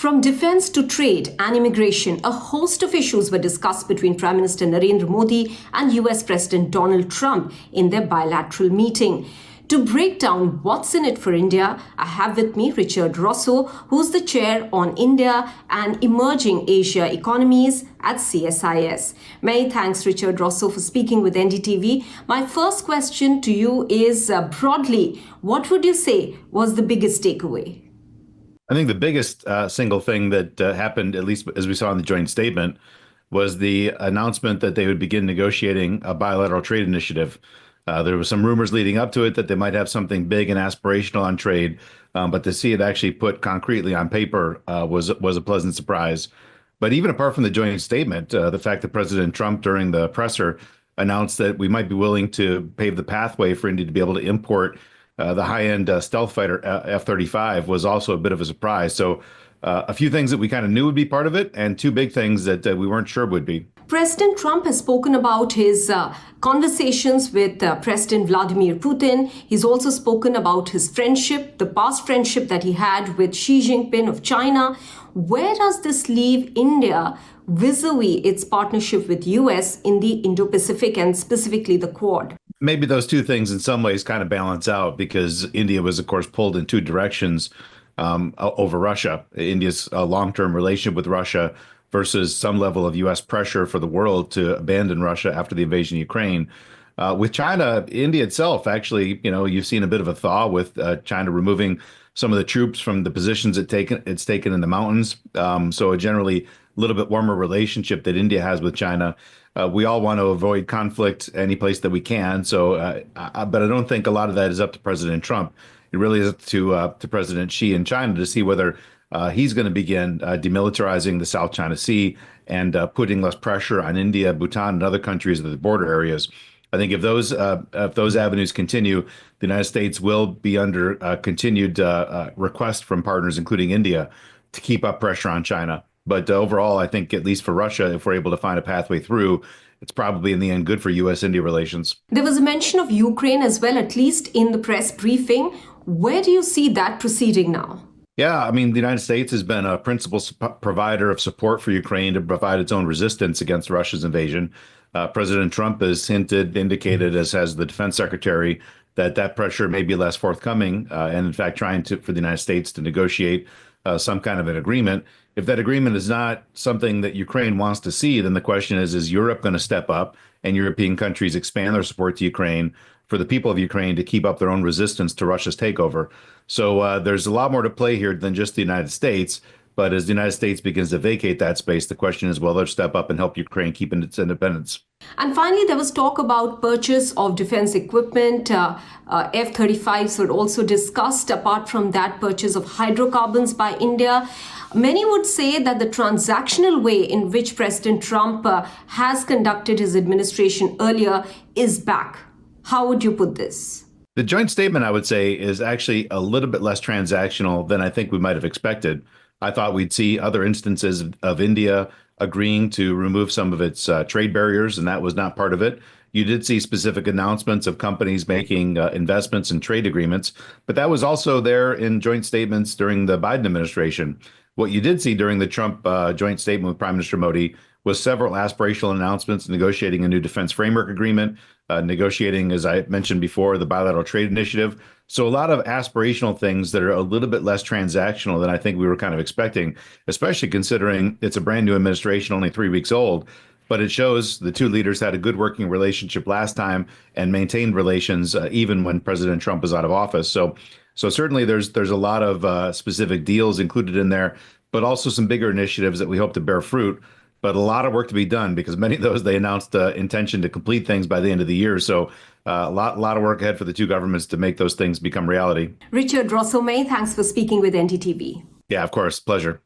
From defense to trade and immigration, a host of issues were discussed between Prime Minister Narendra Modi and US President Donald Trump in their bilateral meeting. To break down what's in it for India, I have with me Richard Rosso, who's the chair on India and Emerging Asia Economies at CSIS. Many thanks, Richard Rosso, for speaking with NDTV. My first question to you is broadly, what would you say was the biggest takeaway? I think the biggest single thing that happened, at least as we saw in the joint statement, was the announcement that they would begin negotiating a bilateral trade initiative. There was some rumors leading up to it that they might have something big and aspirational on trade, but to see it actually put concretely on paper was a pleasant surprise. But even apart from the joint statement, the fact that President Trump during the presser announced that we might be willing to pave the pathway for India to be able to import the high-end stealth fighter F-35 was also a bit of a surprise. So a few things that we kind of knew would be part of it, and two big things that we weren't sure would be. President Trump has spoken about his conversations with President Vladimir Putin. He's also spoken about his friendship, the past friendship that he had with Xi Jinping of China. Where does this leave India vis-a-vis its partnership with US in the Indo-Pacific and specifically the Quad? Maybe those two things in some ways kind of balance out because India was, of course, pulled in two directions over Russia. India's long-term relationship with Russia versus some level of U.S. pressure for the world to abandon Russia after the invasion of Ukraine. With China, India itself, actually, you've seen a bit of a thaw with China removing some of the troops from the positions it's taken in the mountains. So a generally little bit warmer relationship that India has with China. We all want to avoid conflict any place that we can. So, but I don't think a lot of that is up to President Trump. It really is up to President Xi in China to see whether he's going to begin demilitarizing the South China Sea and putting less pressure on India, Bhutan, and other countries in the border areas. I think if those avenues continue, the United States will be under continued request from partners, including India, to keep up pressure on China. But overall, I think at least for Russia, if we're able to find a pathway through, it's probably in the end good for U.S.-India relations. There was a mention of Ukraine as well, at least in the press briefing. Where do you see that proceeding now? Yeah, I mean, the United States has been a principal provider of support for Ukraine to provide its own resistance against Russia's invasion. President Trump has indicated, as has the defense secretary, that pressure may be less forthcoming, and in fact, trying for the United States to negotiate some kind of an agreement. If that agreement is not something that Ukraine wants to see, then the question is Europe going to step up and European countries expand their support to Ukraine for the people of Ukraine to keep up their own resistance to Russia's takeover? So there's a lot more to play here than just the United States. But as the United States begins to vacate that space, the question is, will they step up and help Ukraine keep its independence? And finally, there was talk about purchase of defense equipment. F-35s were also discussed. Apart from that, purchase of hydrocarbons by India. Many would say that the transactional way in which President Trump has conducted his administration earlier is back. How would you put this? The joint statement, I would say, is actually a little bit less transactional than I think we might have expected. I thought we'd see other instances of India agreeing to remove some of its trade barriers, and that was not part of it. You did see specific announcements of companies making investments in trade agreements, but that was also there in joint statements during the Biden administration. What you did see during the Trump joint statement with Prime Minister Modi was several aspirational announcements negotiating a new defense framework agreement, negotiating, as I mentioned before, the bilateral trade initiative. So a lot of aspirational things that are a little bit less transactional than I think we were kind of expecting, especially considering it's a brand new administration, only 3 weeks old. But it shows the two leaders had a good working relationship last time and maintained relations even when President Trump was out of office. So certainly there's a lot of specific deals included in there, but also some bigger initiatives that we hope to bear fruit. But a lot of work to be done because many of those they announced intention to complete things by the end of the year. So a lot of work ahead for the two governments to make those things become reality. Richard Rosso, thanks for speaking with NDTV. Yeah, of course. Pleasure.